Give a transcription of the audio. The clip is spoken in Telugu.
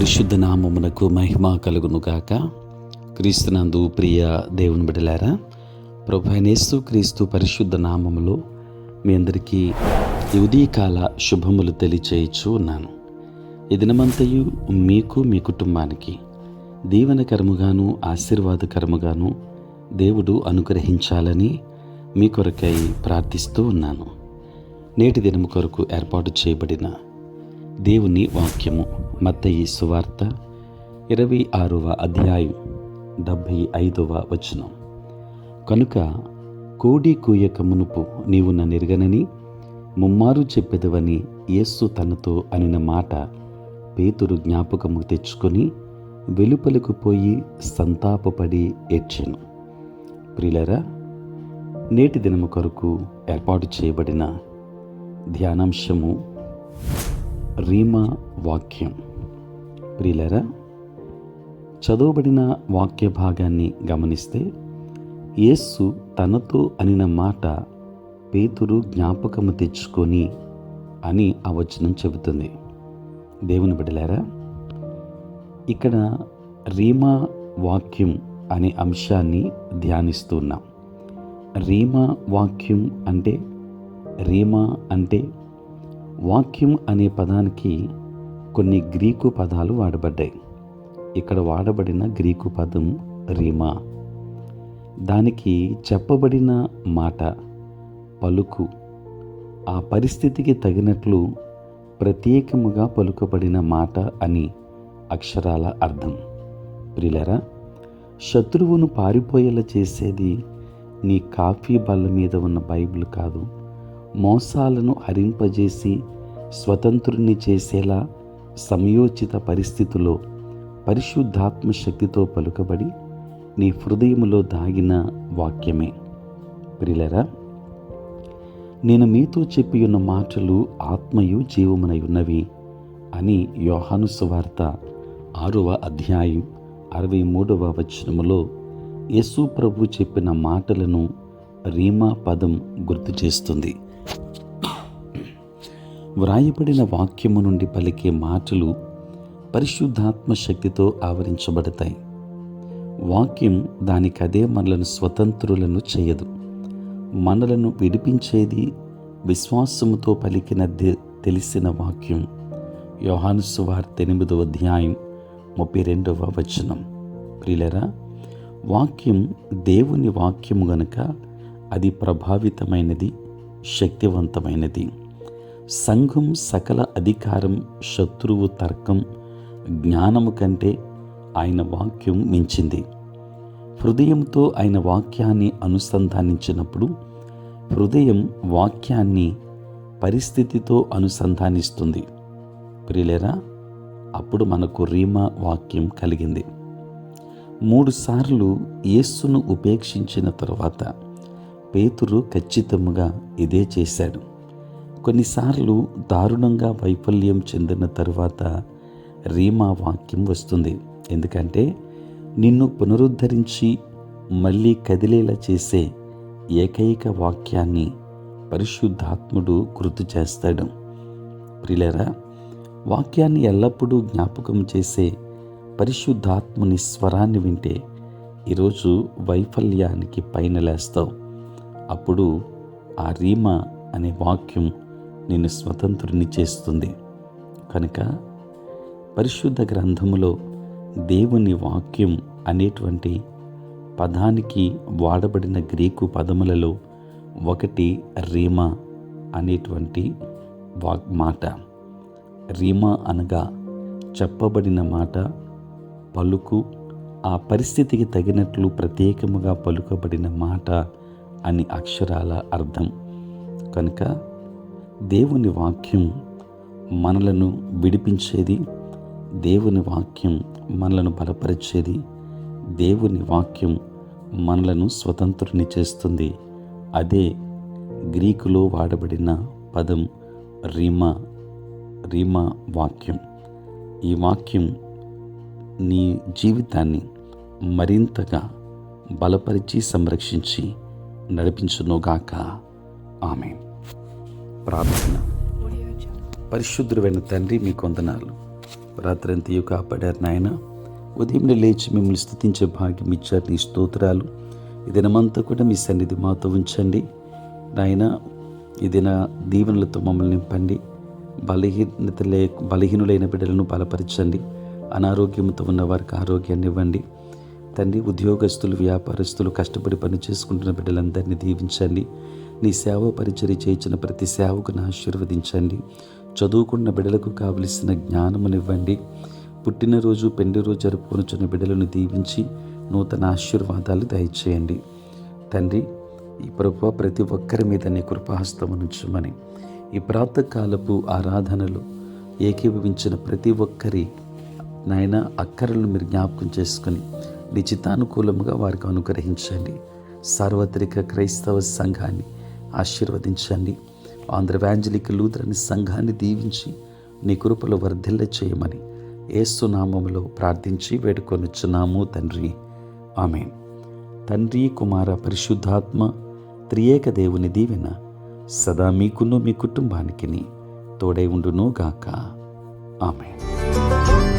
పరిశుద్ధ నామమునకు మహిమ కలుగునుగాక. క్రీస్తునందు ప్రియ దేవుని బిడ్డలారా, ప్రభువైన యేసు క్రీస్తు పరిశుద్ధ నామములో మీ అందరికీ ఈ ఉదయకాల శుభములు తెలియచేయచ్చు ఉన్నాను. ఈ దినమంతయు మీకు మీ కుటుంబానికి దీవెనకరముగాను ఆశీర్వాదకరముగాను దేవుడు అనుగ్రహించాలని మీ కొరకై ప్రార్థిస్తూ ఉన్నాను. నేటి దినము కొరకు ఏర్పాటు చేయబడిన దేవుని వాక్యము మత్తయి సువార్త 26వ అధ్యాయం 75వ వచనం. కనుక కోడి కూయక మునుపు నీవు నన్నెరుగనని ముమ్మారు చెప్పెదవని యేసు తనతో అనిన మాట పేతురు జ్ఞాపకము తెచ్చుకొని వెలుపలకు పోయి సంతాపపడి ఏడ్చెను. ప్రియులారా, నేటి దినము కొరకు ఏర్పాటు చేయబడిన ధ్యానాంశము రీమా వాక్యం. ప్రియులారా, చదవబడిన వాక్య భాగాన్ని గమనిస్తే యేసు తనతో అనిన మాట పేతురు జ్ఞాపకము తెచ్చుకొని అని ఆ వచనం చెబుతుంది. దేవుని బిడ్డలారా, ఇక్కడ రీమా వాక్యం అనే అంశాన్ని ధ్యానిస్తున్నాం. రీమా వాక్యం అంటే, రీమా అంటే వాక్యం అనే పదానికి కొన్ని గ్రీకు పదాలు వాడబడ్డాయి. ఇక్కడ వాడబడిన గ్రీకు పదం రీమా. దానికి చెప్పబడిన మాట, పలుకు, ఆ పరిస్థితికి తగినట్లు ప్రత్యేకముగా పలుకబడిన మాట అని అక్షరాల అర్థం. ప్రియులారా, శత్రువును పారిపోయేలా చేసేది నీ కాఫీ బల్ల మీద ఉన్న బైబిల్ కాదు. మోసాలను హరింపజేసి స్వతంత్రుని చేసేలా సమయోచిత పరిస్థితిలో పరిశుద్ధాత్మ శక్తితో పలుకబడి నీ హృదయములో దాగిన వాక్యమే. ప్రియులారా, నేను మీతో చెప్పి ఉన్న మాటలు ఆత్మయు జీవమునై ఉన్నవి అని యోహాను సువార్త 6వ అధ్యాయం 63వ వచనములో యేసు ప్రభు చెప్పిన మాటలను రీమా పదం గుర్తు చేస్తుంది. వ్రాయబడిన వాక్యము నుండి పలికే మాటలు పరిశుద్ధాత్మ శక్తితో ఆవరించబడతాయి. వాక్యం దానికదే మనలను స్వతంత్రులను చేయదు. మనలను విడిపించేది విశ్వాసముతో పలికిన తెలిసిన వాక్యం. యోహాను సువార్త 8వ అధ్యాయం 32వ వచనం. ప్రియులారా, వాక్యం దేవుని వాక్యము గనుక అది ప్రభావితమైనది, శక్తివంతమైనది. సంఘం సకల అధికారం, శత్రువు తర్కం, జ్ఞానము కంటే ఆయన వాక్యం మించింది. హృదయంతో ఆయన వాక్యాన్ని అనుసంధానించినప్పుడు హృదయం వాక్యాన్ని పరిస్థితితో అనుసంధానిస్తుంది. ప్రియులారా, అప్పుడు మనకు రీమా వాక్యం కలిగింది. 3 సార్లు యేసును ఉపేక్షించిన తరువాత పేతురు ఖచ్చితముగా ఇదే చేశాడు. కొన్నిసార్లు దారుణంగా వైఫల్యం చెందిన తరువాత రీమా వాక్యం వస్తుంది. ఎందుకంటే నిన్ను పునరుద్ధరించి మళ్ళీ కదిలేలా చేసే ఏకైక వాక్యాన్ని పరిశుద్ధాత్ముడు గుర్తు చేస్తాడు. ప్రియులారా, వాక్యాన్ని ఎల్లప్పుడూ జ్ఞాపకం చేసే పరిశుద్ధాత్ముని స్వరాన్ని వింటే ఈరోజు వైఫల్యానికి పైన లేస్తావు. అప్పుడు ఆ రీమా అనే వాక్యం నిన్ను స్వతంత్రుని చేస్తుంది. కనుక పరిశుద్ధ గ్రంథములో దేవుని వాక్యం అనేటువంటి పదానికి వాడబడిన గ్రీకు పదములలో ఒకటి రీమా అనేటువంటి మాట. రీమా అనగా చెప్పబడిన మాట, పలుకు, ఆ పరిస్థితికి తగినట్లు ప్రత్యేకముగా పలుకబడిన మాట అని అక్షరాల అర్థం. కనుక దేవుని వాక్యం మనలను విడిపించేది, దేవుని వాక్యం మనలను బలపరిచేది, దేవుని వాక్యం మనలను స్వతంత్రుని చేస్తుంది. అదే గ్రీకులో వాడబడిన పదం రీమా. రీమా వాక్యం. ఈ వాక్యం నీ జీవితాన్ని మరింతగా బలపరిచి సంరక్షించి నడిపించునుగాక. ఆమేన్. ప్రార్థన. పరిశుద్ధుడైన తండ్రి, మీ వందనాలు. రాత్రంతయు కాపాడారు నాయన. ఉదయం లేచి మిమ్మల్ని స్తుతించే భాగ్యం ఇచ్చారు. నీ స్తోత్రాలు. ఈ దినమంతా కూడా మీ సన్నిధి మాతో ఉంచండి నాయన. ఈ దిన దీవెనలతో మమ్మల్ని నింపండి. బలహీనులైన బిడ్డలను బలపరచండి. అనారోగ్యంతో ఉన్న వారికి ఆరోగ్యాన్ని ఇవ్వండి తండ్రి. ఉద్యోగస్తులు, వ్యాపారస్తులు, కష్టపడి పని చేసుకుంటున్న బిడ్డలందరినీ దీవించండి. నీ సేవ పరిచర్య చేయించిన ప్రతి సేవకును ఆశీర్వదించండి. చదువుకున్న బిడ్డలకు కావలసిన జ్ఞానమునివ్వండి. పుట్టినరోజు, పెళ్లి రోజు జరుపుకొనుచున్న బిడ్డలను దీవించి నూతన ఆశీర్వాదాలు దయచేయండి తండ్రి. ఈ ప్రభువా, ప్రతి ఒక్కరి మీద నీ కృపాహస్తం ఉంచమని ఈ ప్రాతకాలపు ఆరాధనలు ఏకీభవించిన ప్రతి ఒక్కరి నాయన అక్కరలను మీరు జ్ఞాపకం చేసుకుని నిశ్చితానుకూలముగా వారికి అనుగ్రహించండి. సార్వత్రిక క్రైస్తవ సంఘాన్ని ఆశీర్వదించండి. ఆంధ్ర ఎవాంజలిక్ లూథరన్ సంఘాన్ని దీవించి నీ కృపలో వర్ధిల్ల చేయమని యేసు నామములో ప్రార్థించి వేడుకొనుచున్నాము తండ్రి. ఆమేన్. తండ్రి, కుమార, పరిశుద్ధాత్మ త్రియేక దేవుని దీవెన సదా మీకును మీ కుటుంబానికి తోడై ఉండును గాక. ఆమేన్.